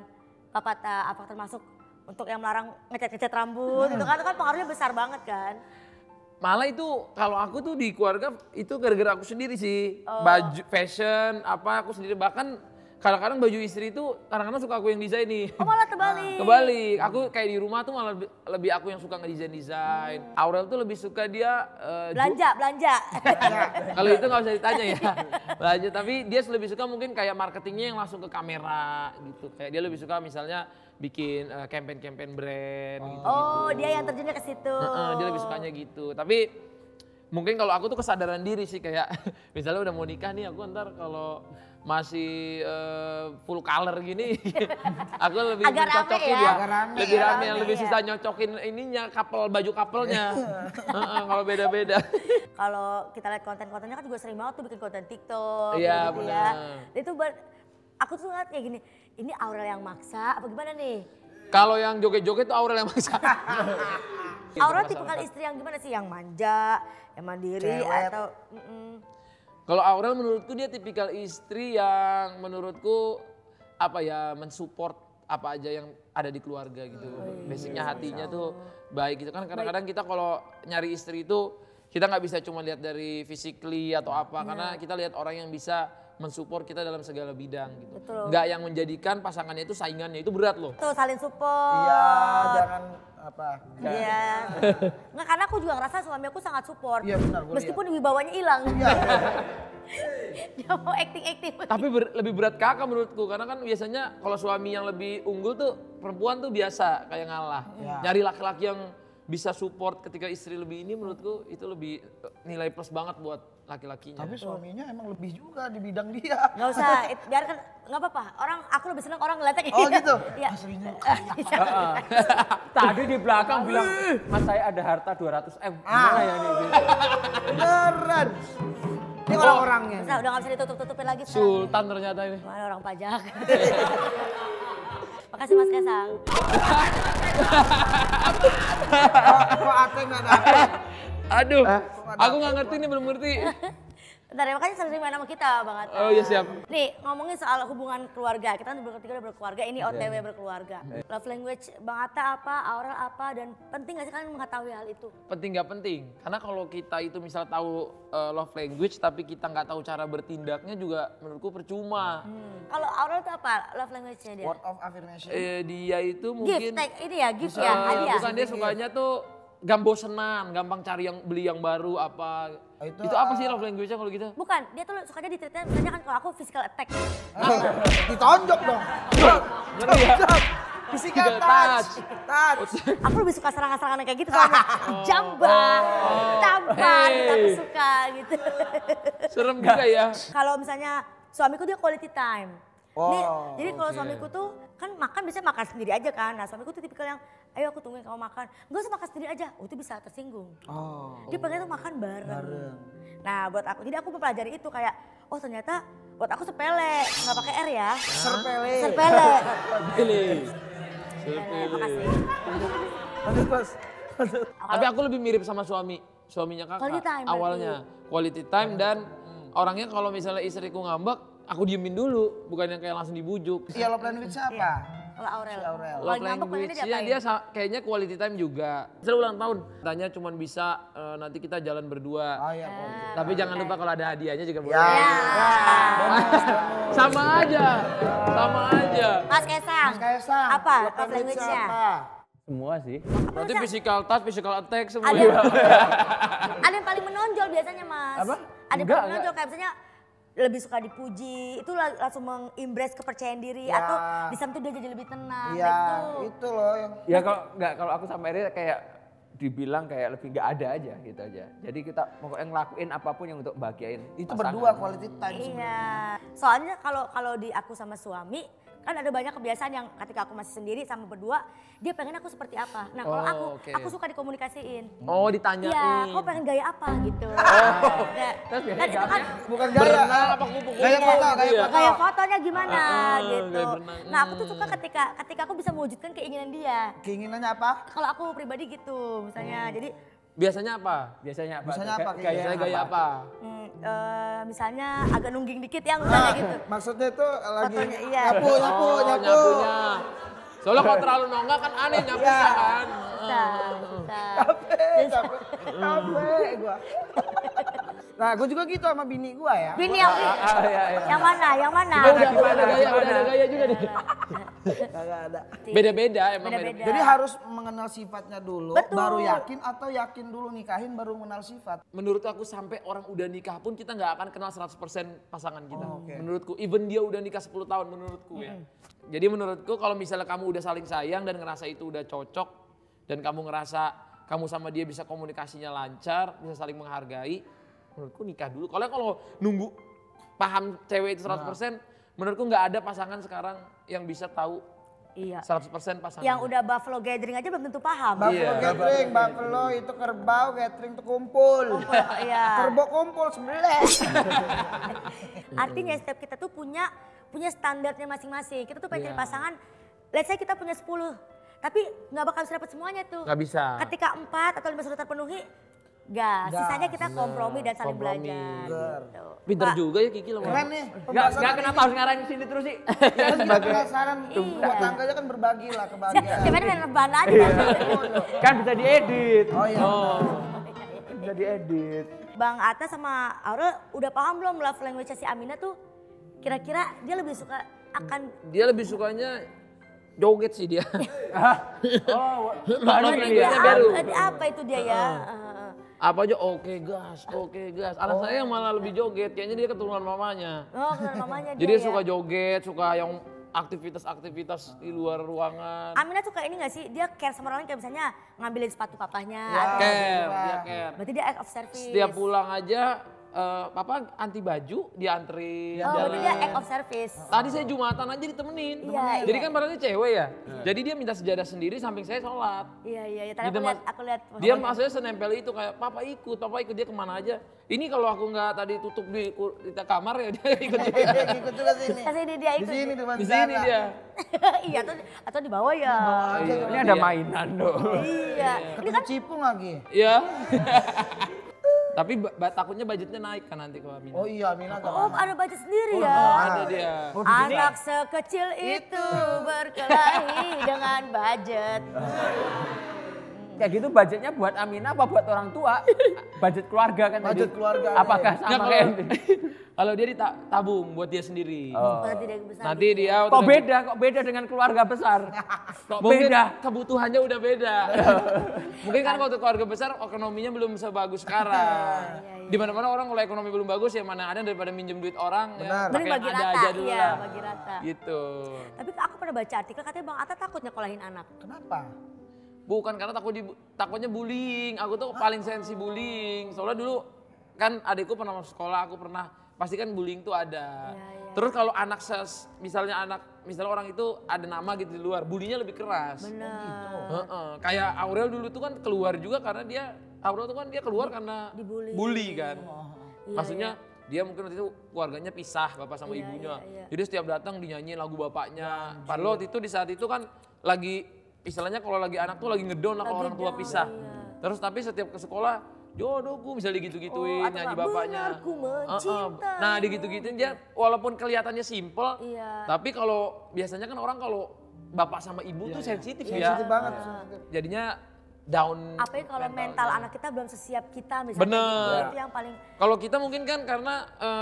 S3: Papa Atta? Apa termasuk untuk yang melarang ngecat-ngecat rambut? Itu kan pengaruhnya besar banget kan?
S5: Malah itu kalau aku tuh di keluarga itu gara-gara aku sendiri sih. Baju, fashion, apa aku sendiri. Bahkan kadang-kadang baju istri itu kadang-kadang suka aku yang desain nih.
S3: Oh malah terbalik.
S5: Kebalik, aku kayak di rumah tuh malah lebih aku yang suka ngedesain-desain. Aurel tuh lebih suka dia
S3: Belanja.
S5: kalau itu nggak usah ditanya ya. Belanja, tapi dia lebih suka mungkin kayak marketingnya yang langsung ke kamera gitu. Kayak dia lebih suka misalnya bikin campaign-campaign brand gitu.
S3: Oh dia yang terjunnya ke situ.
S5: Dia lebih sukanya gitu. Tapi mungkin kalau aku tuh kesadaran diri sih kayak misalnya udah mau nikah nih aku ntar kalau masih full color gini aku lebih
S3: Agak rame
S5: mencocokin
S3: ya.
S5: ya,
S1: Agak rame,
S5: lebih
S3: ya.
S5: rame yang lebih
S3: Rame,
S5: susah nyocokin ininya baju couple-nya. Kalau beda-beda.
S3: Kalau kita lihat konten-kontennya kan juga sering banget tuh bikin konten TikTok.
S5: Iya,
S3: gitu
S5: benar.
S3: Itu aku tuh ngeliat kayak gini, ini Aurel yang maksa apa gimana nih?
S5: Kalau yang joget-joget tuh Aurel yang maksa.
S3: Aurel tipikal istri yang gimana sih? Yang manja, yang mandiri
S1: Cewek.
S3: atau
S5: Kalau Aurel menurutku dia tipikal istri yang menurutku apa ya mensupport apa aja yang ada di keluarga gitu. Basicnya hatinya tuh baik gitu kan. Kadang-kadang kita kalau nyari istri itu kita nggak bisa cuma lihat dari physically atau apa karena kita lihat orang yang bisa mensupport kita dalam segala bidang gitu.
S3: Betul.
S5: Nggak yang menjadikan pasangannya itu saingannya, itu berat loh.
S3: tuh saling support.
S1: Iya, jangan apa.
S3: Iya. Nggak, karena aku juga ngerasa suami aku sangat support.
S1: Iya, benar, gua
S3: Meskipun wibawanya hilang. Dia mau acting-acting.
S5: Tapi lebih berat kakak menurutku karena kan biasanya kalau suami yang lebih unggul tuh perempuan tuh biasa kayak ngalah.
S1: Iya.
S5: Nyari laki-laki yang bisa support ketika istri lebih ini menurutku itu lebih nilai plus banget buat laki-lakinya.
S1: Tapi suaminya emang lebih juga di bidang dia.
S3: Nggak usah, biarkan nggak apa-apa. Aku lebih seneng orang ngeliatnya kayak
S1: Oh gitu?
S3: Iya.
S1: Aslinya
S4: Tadi di belakang bilang, Mas saya ada harta 200 M. Gimana ya nih?
S1: beneran. Ini orang-orangnya.
S3: Udah nggak bisa ditutup-tutupin lagi sekarang.
S5: Sultan ternyata ini.
S3: Mana orang pajak. Makasih Mas Kaisang.
S1: Kok Ate nggak dapet?
S5: Aduh, aku nggak ngerti nih, belum ngerti.
S3: Bentar ya, makanya sering main sama kita Bang Atta.
S5: Oh iya siap.
S3: Nih ngomongin soal hubungan keluarga, kita kan bertiga udah berkeluarga, ini OTW berkeluarga. Love language Bang Atta apa, Aurel apa, dan penting gak sih kalian mengetahui hal itu?
S5: Penting nggak penting? Karena kalau kita itu misal tahu love language tapi kita nggak tahu cara bertindaknya juga menurutku percuma.
S3: Kalau Aurel itu apa love language-nya dia?
S1: Word of affirmation.
S5: Dia itu
S3: Gift,
S5: mungkin
S3: ini ya, gift ya, hadiah.
S5: bukan dia sukanya tuh gambosenan, gampang cari yang beli yang baru apa.
S1: Itu,
S5: Itu apa sih love language-nya kalau gitu?
S3: Bukan, dia tuh sukanya ditreatnya misalnya kan kalau aku physical attack.
S1: Ditonjok dong.
S5: Ngeri ya?
S1: Physical
S5: Physical
S1: touch.
S5: touch.
S3: Aku lebih suka serangan-serangan kayak gitu soalnya. Jambak, tampar gitu aku suka gitu.
S5: Serem juga ya.
S3: Kalau misalnya suamiku dia quality time. Nih,
S1: Oh,
S3: jadi kalau suamiku tuh kan makan biasanya makan sendiri aja kan. Nah suamiku tuh tipikal yang, ayo aku tungguin kamu makan. Enggak usah makan sendiri aja, itu bisa tersinggung.
S1: Oh.
S3: Dia pengen tuh makan bareng. Nah buat aku, jadi aku mempelajari itu kayak, oh ternyata buat aku sepele, nggak pakai R ya.
S1: Serpele.
S3: Sepele.
S5: Pilih.
S3: Makasih.
S1: Lanjut Mas.
S5: Tapi aku lebih mirip sama suaminya kakak.
S3: Quality time
S5: awalnya. Quality time dan orangnya kalau misalnya istriku ngambek, aku diemin dulu, bukan yang kayak langsung dibujuk.
S1: Iya, love language-nya apa?
S3: Kalau Aurel.
S1: Si Aurel.
S3: Lagi
S5: Love
S3: ngambek pengennya
S5: language-nya
S3: diapain?
S5: dia kayaknya quality time juga. Misalnya ulang tahun, tanya cuma bisa nanti kita jalan berdua.
S1: Oh iya, boleh.
S5: Tapi jangan lupa kalau ada hadiahnya juga boleh.
S1: Ya.
S5: Sama aja, sama aja.
S3: Mas Kaisang.
S1: Mas Kaisang.
S3: Apa
S1: love
S3: love
S1: language-nya
S3: language-nya?
S1: apa?
S4: Semua sih.
S5: Berarti physical touch, physical attack semua.
S3: Ada,
S5: ya.
S3: ada yang paling menonjol biasanya Mas.
S4: Apa?
S3: Ada yang
S4: Enggak,
S3: paling menonjol kayak misalnya lebih suka dipuji, itu langsung mengimpress kepercayaan diri
S1: Ya.
S3: atau disentuh dia jadi lebih tenang.
S1: Iya,
S3: Nah,
S1: itu loh yang
S4: Ya kalau aku sama Eri kayak dibilang kayak lebih nggak ada aja gitu aja. Jadi kita pokoknya ngelakuin apapun yang untuk bahagiain.
S1: itu
S4: pasangan.
S1: berdua quality time sebenarnya.
S3: Iya. Soalnya kalau di aku sama suami kan ada banyak kebiasaan yang ketika aku masih sendiri sama berdua, dia pengen aku seperti apa. Nah kalau
S5: Oh,
S3: aku suka dikomunikasiin.
S5: Oh ditanyain.
S3: Iya, kau pengen gaya apa gitu. Nah,
S4: Terus
S3: kan
S4: biasanya
S3: itu kan
S1: Bukan gaya.
S5: Berenang apa kupu-kupu?
S1: Gaya foto, gaya
S5: Iya.
S1: foto.
S3: gaya fotonya gimana gitu.
S5: gaya berenang.
S3: Nah aku tuh suka ketika aku bisa mewujudkan keinginan dia.
S1: Keinginannya apa?
S3: Kalau aku pribadi gitu misalnya, jadi
S5: Biasanya apa?
S4: Biasanya apa?
S1: Biasanya
S4: tuh?
S1: apa?
S5: Biasanya gaya apa?
S3: misalnya agak nungging dikit yang misalnya gitu.
S1: Maksudnya itu lagi
S3: Fotonya, iya.
S1: nyapu.
S5: Nyapunya. Soalnya kalau terlalu nongak kan aneh nyapu kan.
S3: Bisa.
S1: Capek gua. Nah, gua juga gitu sama bini gua ya.
S3: Bini yang
S4: iya.
S3: yang mana? Yang mana?
S5: Udah ada gaya juga nih.
S1: Kagak ada.
S5: Beda-beda emang
S3: Beda-beda.
S1: Jadi harus mengenal sifatnya dulu,
S3: Betul.
S1: baru yakin atau yakin dulu nikahin baru mengenal sifat.
S5: Menurut aku sampai orang udah nikah pun kita nggak akan kenal 100% pasangan kita.
S1: Oh, oke.
S5: Menurutku, even dia udah nikah 10 tahun menurutku ya. Jadi menurutku kalau misalnya kamu udah saling sayang dan ngerasa itu udah cocok dan kamu ngerasa kamu sama dia bisa komunikasinya lancar, bisa saling menghargai, menurutku nikah dulu. Kalau nunggu paham cewek itu 100%, menurutku nggak ada pasangan sekarang yang bisa tahu
S3: Iya.
S5: 100% pasangan.
S3: Yang udah Buffalo Gathering aja belum tentu paham.
S1: Buffalo gathering, buffalo itu kerbau gathering itu kumpul.
S3: Iya.
S1: Kerbau kumpul 11.
S3: Artinya setiap kita tuh punya standarnya masing-masing. Kita tuh pengen cari pasangan, let's say kita punya 10. Tapi nggak bakal bisa dapet semuanya tuh.
S5: Nggak bisa.
S3: Ketika 4 atau 5 sudah terpenuhi, gas. Sisanya kita kompromi dan saling
S5: kompromi.
S3: belajar. Gitu.
S5: Pinter
S3: Pak,
S5: juga ya Kiki loh.
S1: Keren nih.
S4: Nggak kenapa harus ngarahin ke sini terus sih?
S1: Ya kan kita penasaran, rumah tangganya kan berbagi lah kebahagiaan.
S3: Gimana main rebahan aja.
S4: Kan bisa diedit.
S1: Oh iya.
S4: Bisa diedit.
S3: Bang Atta sama Aurel udah paham belum love language si Amina tuh? Kira-kira dia lebih suka akan
S5: Dia lebih sukanya joget sih dia.
S4: Oh,
S5: Love
S3: dia
S5: language-nya baru.
S3: apa itu dia ya?
S5: Apa aja oke gas. Anak saya yang malah lebih joget, kayaknya dia keturunan mamanya.
S3: Oh, kenal mamanya dia.
S5: Jadi dia
S3: ya.
S5: suka joget, suka yang aktivitas-aktivitas di luar ruangan.
S3: Amina suka ini gak sih? Dia care sama orang lain kayak misalnya ngambilin sepatu papahnya.
S1: Ya.
S3: atau-
S5: Dia care.
S3: Berarti dia act of service.
S5: Setiap pulang aja, papa anti baju, dianterin.
S3: Oh, berarti dia act of service.
S5: Tadi saya Jumatan aja ditemenin.
S3: Iya,
S5: Jadi
S3: iya.
S5: kan padahal cewek ya. Jadi dia minta sejadah sendiri samping saya sholat.
S3: Iya. Tadi
S5: Gitu,
S3: aku lihat.
S5: Dia maksudnya senempel itu kayak papa ikut dia kemana aja. Ini kalau aku nggak tadi tutup di kamar ya dia ikut juga.
S1: Ikut juga sini.
S3: Kasih dia
S1: Di
S3: ikut.
S1: sini di
S5: Di sini dia.
S3: Iya atau di bawah ya.
S4: ini ada mainan dong.
S3: Iya. Ini
S1: Ketemu
S3: kan
S1: cipung lagi.
S5: Iya. Tapi takutnya budgetnya naik kan nanti kalau Amina.
S1: Oh iya, Mina gak
S3: oh ada budget sendiri ya.
S5: Ada dia.
S3: Anak sekecil itu berkelahi dengan budget.
S4: Kayak gitu budgetnya buat Amina apa buat orang tua? Budget keluarga kan tadi.
S1: Budget keluarga,
S4: Apakah
S5: Nggak,
S4: sama kayak ini?
S5: kalau dia ditabung buat dia sendiri.
S3: Nanti dia besar.
S5: Nanti dia
S4: Kok beda dengan keluarga besar? Kok
S5: mungkin
S4: beda?
S5: kebutuhannya udah beda. Mungkin kan kalau keluarga besar ekonominya belum sebagus sekarang. Di mana-mana orang kalau ekonomi belum bagus ya mana ada daripada minjem duit orang ya.
S1: Benar.
S3: Mending
S5: pakai
S3: bagi
S5: yang ada
S3: rata,
S5: aja dulu
S3: iya
S5: lah.
S3: bagi rata.
S5: Gitu.
S3: Tapi aku pernah baca artikel katanya Bang Atta takut nyekolahin anak.
S1: Kenapa?
S5: Bukan karena takutnya bullying. Aku tuh paling sensi bullying. Soalnya dulu kan adikku pernah masuk sekolah, aku pernah pasti kan bullying tuh ada.
S3: Iya.
S5: Terus kalau misalnya orang itu ada nama gitu di luar, bullyingnya lebih keras.
S3: Bener.
S5: Kayak Aurel dulu tuh kan keluar juga karena Aurel tuh kan dia keluar karena
S3: Dibully.
S5: bully kan.
S3: Iya,
S5: Maksudnya dia mungkin waktu itu keluarganya pisah bapak sama ibunya.
S3: iya.
S5: Jadi setiap datang dinyanyiin lagu bapaknya. Padahal waktu itu di saat itu kan lagi istilahnya kalau lagi anak tuh lagi ngedon lah kalau orang tua pisah. Terus tapi setiap ke sekolah jodohku misalnya gitu-gituin
S3: atau
S5: nyanyi
S3: nggak,
S5: bapaknya.
S3: benar ku mencintai.
S5: Nah digitu-gituin dia walaupun kelihatannya simple,
S3: Iya.
S5: tapi kalau biasanya kan orang kalau bapak sama ibu tuh sensitif
S1: Sensitif
S5: ya.
S1: banget.
S5: Jadinya down.
S3: Apalagi kalau mental anak kita belum sesiap kita misalnya.
S5: Bener.
S3: Gitu, itu yang paling
S5: Kalau kita mungkin kan karena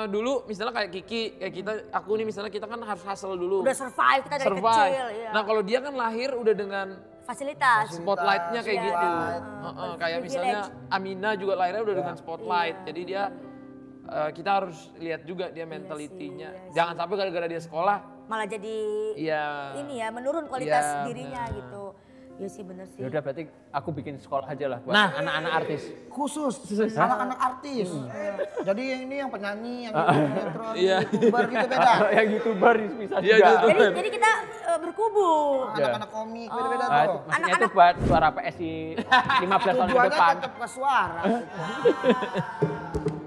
S5: dulu misalnya kayak Kiki, kayak kita, aku nih misalnya kita kan harus hustle dulu.
S3: udah survive kita dari
S5: Survive.
S3: kecil. Iya.
S5: Nah kalau dia kan lahir udah dengan
S3: Fasilitas.
S5: spotlightnya kayak
S3: Iya.
S5: gitu.
S3: Heeh.
S5: Kayak misalnya Amina juga lahirnya udah dengan spotlight.
S3: Iya.
S5: Jadi dia kita harus lihat juga dia mentalitinya.
S3: iya sih.
S5: Jangan sampai gara-gara dia sekolah,
S3: Malah jadi
S5: iya.
S3: ini ya menurun kualitas
S5: Iya,
S3: dirinya gitu. Iya sih bener sih.
S4: Ya udah berarti aku bikin sekolah aja lah buat
S5: Nah.
S4: anak-anak artis.
S1: Khusus anak-anak artis. Jadi yang ini yang penyanyi, yang sinetron,
S5: Iya.
S1: YouTuber gitu beda.
S4: Yang YouTuber bisa
S5: Iya,
S4: juga.
S5: YouTuber.
S3: Jadi kita berkubu.
S1: Anak-anak komik beda-beda
S4: Nah,
S1: tuh.
S4: maksudnya itu buat suara PSI 15 tahun ke
S1: Tujuannya
S4: depan.
S1: tetap ke suara.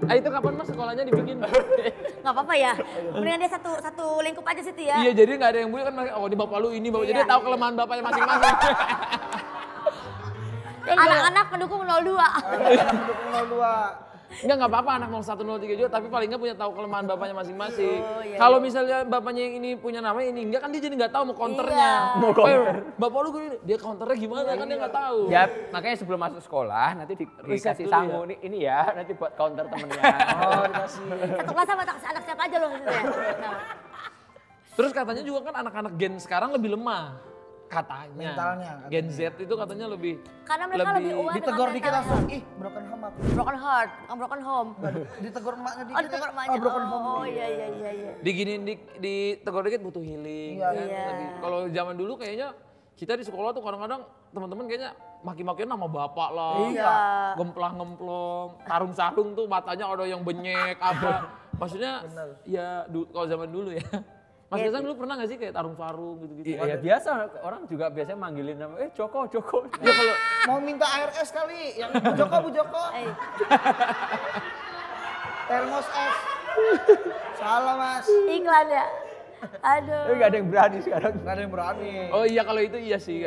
S5: Itu kapan mas sekolahnya dibikin?
S3: Nggak apa-apa ya. Mendingan dia satu lingkup aja situ ya.
S5: Iya jadi nggak ada yang bully kan, oh ini bapak lu ini bapak, jadi
S3: Iya.
S5: dia tahu kelemahan bapaknya masing-masing. Kan
S3: Anak-anak pendukung 02.
S1: Pendukung 02.
S5: nggak apa-apa anak 0103 juga, tapi paling nggak punya tahu kelemahan bapaknya masing-masing.
S3: Oh, iya,
S5: Kalau misalnya bapaknya yang ini punya nama ini enggak kan dia jadi nggak tahu mau counternya.
S3: Iya.
S4: Mau counter.
S5: Bapak lu gini, dia counternya gimana kan dia nggak tahu.
S4: Ya makanya sebelum masuk sekolah nanti
S5: Riset
S4: dikasih
S5: dulu
S4: sangu ini ya nanti buat counter temennya.
S5: Oh dikasih.
S3: Satu kelas sama anak siapa aja loh gitu ya. Nah,
S5: Terus katanya juga kan anak-anak gen sekarang lebih lemah. Katanya.
S1: Mentalnya, katanya.
S5: Gen Z itu katanya lebih.
S3: karena mereka lebih aware
S1: Ditegur
S3: dengan
S1: dikit
S3: mentalnya.
S1: langsung, ih broken home aku.
S3: Broken heart, bukan broken home.
S1: Ditegur emaknya dikit.
S3: Oh ditegur emaknya.
S1: Oh, broken home.
S3: Oh iya iya iya iya.
S5: Diginiin ditegur dikit butuh healing.
S1: Iya,
S5: kan?
S3: iya.
S5: Lebih- Kalau zaman dulu kayaknya kita di sekolah tuh kadang-kadang teman-teman kayaknya maki-makian nama bapak lah.
S3: Iya.
S5: Gemplang-gemplong, sarung-sarung tuh matanya ada yang benyek apa. Maksudnya ya kalau zaman dulu ya. Mas Gazan dulu pernah gak sih kayak sarung-sarung gitu-gitu?
S4: Iya biasa orang juga biasanya manggilin nama Joko.
S5: Ya kalau
S1: Mau minta ARS kali, yang Bu Joko.
S3: Eh,
S1: Termos es. Salah mas.
S3: iklan ya. Aduh.
S4: Gak ada yang berani sekarang.
S1: Gak ada yang berani.
S5: oh iya kalau itu iya sih.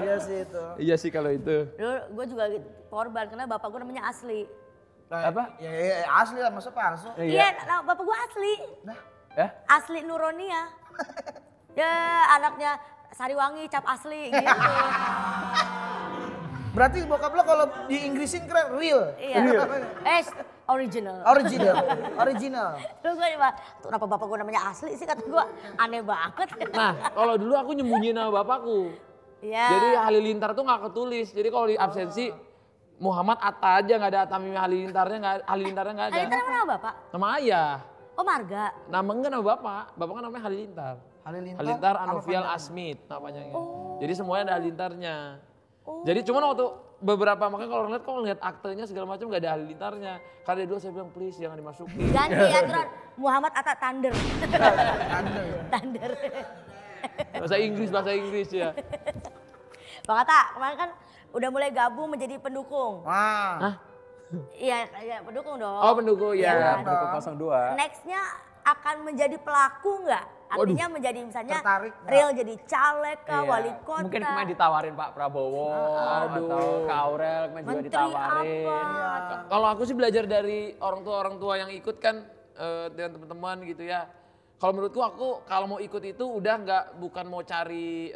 S1: Iya sih itu.
S5: iya sih kalau itu.
S3: Dulu gue juga korban karena bapak gue namanya asli.
S1: Nah,
S4: Apa?
S1: Ya, asli lah, masa palsu.
S3: Iya, nah, bapak gue asli.
S4: Ya?
S3: Asli Nuronia. Ya anaknya Sariwangi cap asli gitu.
S1: Berarti bokap lo kalau di Inggrisin keren, real.
S3: Iya. Original.
S1: Original.
S3: Terus gue coba, kenapa bapak gue namanya asli sih kata gue aneh banget.
S5: Nah kalau dulu aku nyembunyiin nama bapakku.
S3: Iya.
S5: Jadi Halilintar tuh nggak ketulis. Jadi kalau di absensi Muhammad Atta aja nggak ada Atta Mimi Halilintarnya nggak ada.
S3: Halilintar nama bapak?
S5: Nama ayah.
S3: Oh Marga.
S5: Nama enggak nama bapak. Bapak kan namanya Halilintar. Halilintar Anovial Asmit namanya. Jadi semuanya ada Halilintarnya. Jadi cuman waktu beberapa makanya kalau lihat kok lihat aktenya segala macam nggak ada Halilintarnya. Karena dulu saya bilang please jangan dimasukin.
S3: Ganti aturan Muhammad Atta Thunder. Thunder.
S5: Bahasa Inggris ya.
S3: Bang Atta, kemarin kan udah mulai gabung menjadi pendukung.
S1: Wah.
S3: Iya, iya pendukung dong.
S5: Oh pendukung ya.
S3: Iya.
S4: Pendukung 02.
S3: Nextnya akan menjadi pelaku nggak? Artinya menjadi misalnya
S1: Tertarik nggak?
S3: real jadi caleg kah,
S4: Iya.
S3: wali kota.
S4: Mungkin kemarin ditawarin Pak Prabowo atau Kak Aurel kemarin juga
S3: Menteri
S4: ditawarin.
S3: apa?
S5: Kalau aku sih belajar dari orang tua yang ikut kan dengan teman-teman gitu ya. Kalau menurutku aku kalau mau ikut itu udah bukan mau cari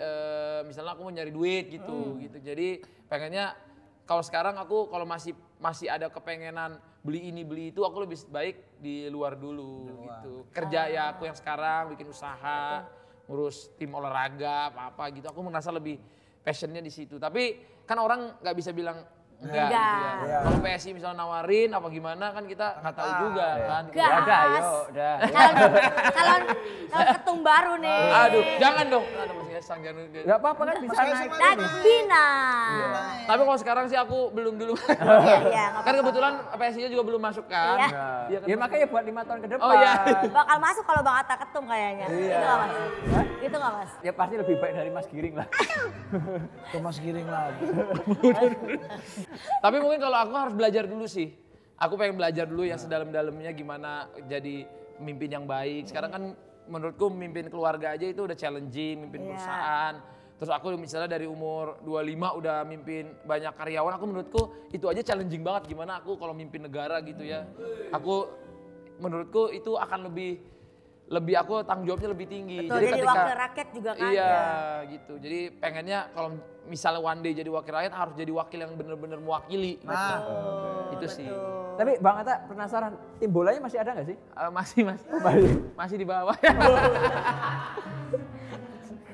S5: misalnya aku mau nyari duit gitu gitu. Jadi pengennya kalau sekarang aku kalau masih ada kepengenan beli ini beli itu aku lebih baik di luar dulu gitu. Kerja ya aku yang sekarang bikin usaha, ngurus tim olahraga apa gitu. Aku merasa lebih passionnya di situ. Tapi kan orang nggak bisa bilang enggak gitu ya.
S1: Iya.
S5: Kalau PSI misalnya nawarin apa gimana kan kita nggak tahu juga kan.
S3: Gas.
S4: Udah, ayo, udah.
S3: Calon ketum baru nih.
S5: Aduh, jangan dong. Ada Mas Gesang jangan.
S4: Gak apa-apa kan bisa naik.
S3: Naik Bina.
S5: Tapi kalau sekarang sih aku belum dulu.
S3: Iya, iya. nggak
S5: Kan
S3: apa-apa.
S5: kebetulan PSI-nya juga belum masuk kan.
S3: Iya.
S5: Iya kan?
S4: Ya makanya buat 5 tahun ke depan.
S5: Oh, iya.
S3: Bakal masuk kalau Bang Atta ketum kayaknya.
S4: Iya.
S3: Itu nggak mas? Itu nggak mas?
S4: Ya pasti lebih baik dari Mas Giring lah.
S1: Tuh Mas Giring lagi.
S5: Tapi mungkin kalau aku harus belajar dulu sih. Aku pengen belajar dulu yang sedalam-dalamnya gimana jadi pemimpin yang baik. Sekarang kan menurutku memimpin keluarga aja itu udah challenging, mimpin
S3: Iya.
S5: perusahaan. Terus aku misalnya dari umur 25 udah mimpin banyak karyawan, aku menurutku itu aja challenging banget gimana aku kalau mimpin negara gitu ya. Menurutku itu akan lebih aku tanggung jawabnya lebih tinggi.
S3: Betul, jadi wakil rakyat juga kan.
S5: Iya
S3: ya.
S5: gitu. Jadi pengennya kalau misalnya one day jadi wakil rakyat harus jadi wakil yang benar-benar mewakili.
S1: Nah,
S5: Itu sih.
S4: Tapi Bang Atta penasaran, tim bolanya masih ada nggak sih?
S5: Masih mas. Masih di bawah.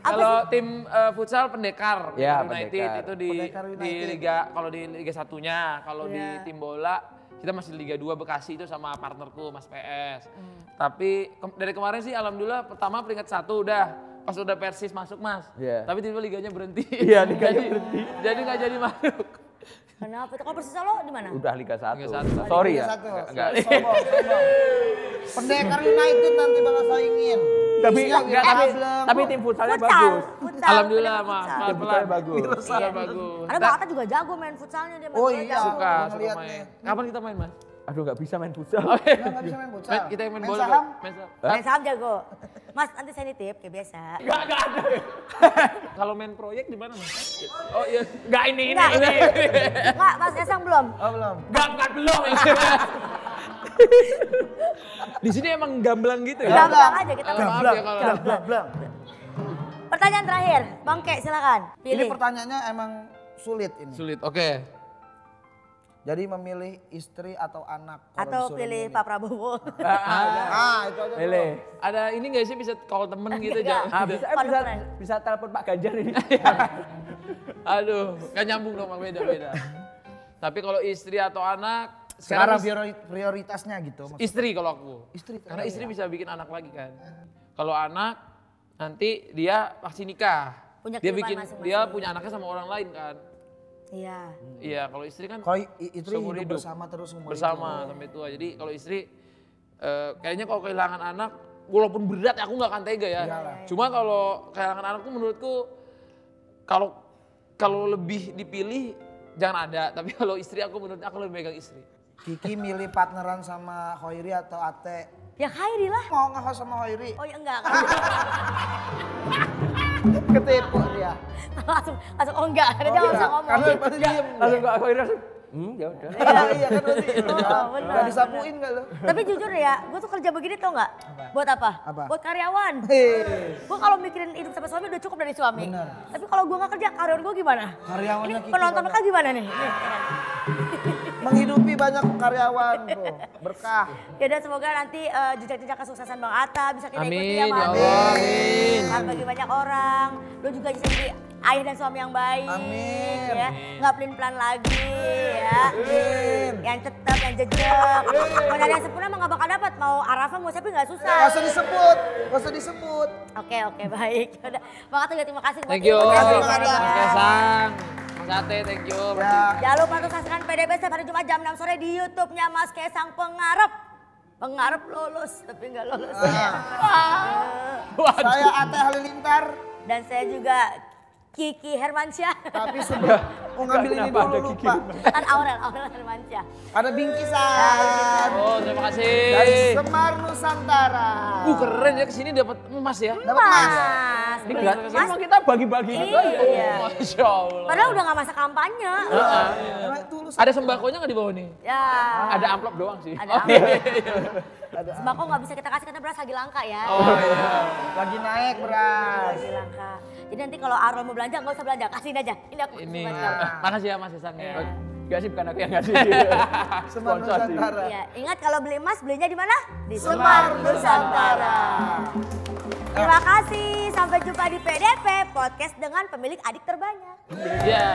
S3: Apa
S5: Kalau tim futsal Pendekar
S4: Ya,
S5: United
S4: Pendekar.
S5: itu di
S1: Pendekar United.
S5: liga, kalau di Liga 1-nya, kalau di
S3: Iya.
S5: tim bola kita masih Liga 2 Bekasi itu sama partnerku Mas PS. Tapi dari kemarin sih alhamdulillah pertama peringkat 1 udah. Pas udah Persis masuk Mas.
S4: Iya.
S5: Tapi tiba-tiba liganya berhenti.
S4: Iya, liganya berhenti.
S5: Jadi nggak jadi masuk.
S3: Kenapa itu? Kalau Persisa lo di mana?
S4: Udah Liga 1.
S5: Liga 1.
S4: Sorry
S1: Liga
S4: ya.
S1: satu.
S4: Enggak.
S1: Sombong. Pendekar United nanti bakal saingin.
S4: Tapi
S1: Siap,
S4: enggak,
S1: Ableng.
S4: tapi tim futsalnya
S3: Futsal.
S4: bagus.
S3: Futsal.
S5: Alhamdulillah
S3: Pendekar
S5: Mas.
S3: futsal.
S4: Tim futsalnya bagus.
S5: Futsal bagus.
S3: Karena Bang Atta juga jago main futsalnya dia. main
S1: Oh
S3: bola
S1: iya.
S3: jago.
S5: Suka
S1: ngeliat
S5: main.
S1: nih.
S5: Kapan kita main Mas?
S4: Aduh nggak bisa main futsal.
S1: Nggak bisa main futsal.
S5: Kita yang main
S1: Main
S5: bola.
S1: saham?
S5: Main saham.
S3: Main saham jago. Mas, nanti saya nitip kayak biasa.
S5: Enggak ada. Kalau main proyek di mana Mas? Oh iya. Enggak ini.
S3: Enggak, Mas Esang belum?
S1: Oh belum.
S5: Enggak belum. Di sini emang gamblang gitu ya?
S3: Gamblang aja kita.
S5: Maaf ya kalau
S1: Gamblang.
S3: Pertanyaan terakhir, Bang Kek silakan.
S1: Ini
S3: Pilih.
S1: pertanyaannya emang sulit ini.
S5: sulit. Oke.
S1: Jadi memilih istri atau anak. kalau
S3: Atau
S1: disuruh
S3: pilih
S1: milih.
S3: Pak Prabowo.
S1: Itu aja.
S4: Pilih.
S5: Ada ini nggak sih bisa call temen gitu?
S3: Enggak.
S5: Ja?
S4: Bisa
S3: Follow
S4: bisa
S3: friend.
S4: bisa telepon Pak Ganjar ini.
S5: Aduh, nggak nyambung dong, beda. Tapi kalau istri atau anak,
S1: Sekarang
S5: sekarang
S1: prioritasnya gitu. maksudnya.
S5: istri kalau aku.
S1: Istri
S5: Karena istri bisa bikin anak lagi kan. Kalau anak nanti dia pasti nikah.
S3: Punya
S5: Dia
S3: kehidupan
S5: bikin
S3: masing-masing.
S5: dia punya anaknya sama orang lain kan.
S3: Iya.
S5: Iya, kalau istri kan
S1: Kalau istri
S5: seumur
S1: hidup bersama terus umur
S5: bersama sampai tua. Jadi kalau istri kayaknya kalau kehilangan anak walaupun berat aku nggak akan tega ya.
S1: Iyalah.
S5: Cuma kalau kehilangan anak tuh menurutku kalau lebih dipilih jangan ada. Tapi kalau istri aku menurut aku lebih megang istri.
S1: Kiki milih partneran sama Hoiri atau Ate?
S3: Ya Khairi lah.
S1: Mau nge-host sama Hoiri?
S3: Oh ya enggak.
S1: Ketipu dia.
S3: langsung oh enggak. Dia nggak usah ngomong.
S1: Karena pasti diem.
S4: Langsung kok aku langsung. Ya udah.
S1: Iya kan pasti.
S3: Oh, benar.
S1: Gak disapuin gak lo?
S3: Tapi jujur ya, gue tuh kerja begini tau nggak? Buat apa?
S1: Apa?
S3: Buat karyawan.
S1: Hei.
S3: Gue kalau mikirin hidup sama suami udah cukup dari suami.
S1: Benar.
S3: Tapi kalau gue nggak kerja, karyawan gue gimana?
S1: Karyawannya
S3: Ini
S1: Kiki
S3: penonton
S1: banyak.
S3: mereka gimana nih?
S1: Menghidupi banyak karyawan bro. Berkah.
S3: Ya dan semoga nanti jejak-jejak kesuksesan Bang Atta bisa kita ikuti ya
S5: Amin,
S3: Bang.
S5: ya Allah, amin.
S3: Kan bagi banyak orang. Lu juga bisa jadi ayah dan suami yang baik.
S1: Amin.
S3: Ya, nggak pelin-pelan lagi ya.
S1: Amin.
S3: Yang tetap, yang jejak. Mau nyari yang sempurna emang nggak bakal dapat. Mau Arafah mau siapa nggak susah.
S1: Gak usah disebut. Gak usah disebut.
S3: Oke baik. Udah, Bang Atta juga terima kasih. buat
S5: Thank you.
S3: infonya.
S1: Terima kasih,
S5: Mas
S1: Bang Atta.
S5: Kesang, Mas Ate, thank you.
S1: Ya.
S3: Jangan lupa untuk saksikan PDP setiap hari Jumat jam 6 sore di YouTube-nya Mas Kesang Pengarep. Pengarep lolos tapi nggak lolos.
S1: Saya Ate Halilintar.
S3: Dan saya juga Kiki Hermansyah.
S1: Tapi sebelum mau ngambil ini
S4: Kenapa ada
S1: dulu
S4: Kiki
S1: lupa.
S3: Kan Aurel Hermansyah.
S1: Ada bingkisan.
S5: Oh, terima kasih.
S1: Dari Semar Nusantara.
S5: Keren ya kesini dapat emas ya.
S1: Dapat mas.
S4: Ini gratis. Emang kita bagi-bagi gitu aja.
S3: Iya.
S5: Masya Allah.
S3: Padahal udah gak masa kampanye.
S1: Nah, tulus.
S5: Ada sembakonya nggak di bawah nih?
S3: Ya.
S4: Ada amplop doang sih.
S3: Ada sembako nggak bisa kita kasih karena beras lagi langka ya.
S5: Oh iya.
S1: Lagi naik beras.
S3: Lagi langka. Jadi nanti kalau Aurel mau belanja nggak usah belanja, kasihin aja. Ini aku
S5: Ini.
S3: buat kamu.
S5: Makasih ya Mas Kesang ya.
S3: Iya.
S4: Enggak sih, bukan aku yang ngasih.
S1: Semar
S4: Sponsor sih.
S1: Nusantara.
S3: Iya, ingat kalau beli emas belinya di mana? Di
S1: Semar
S3: Semar
S1: Nusantara.
S3: Nusantara. Terima kasih, sampai jumpa di PDP Podcast dengan pemilik adik terbanyak.
S5: Iya.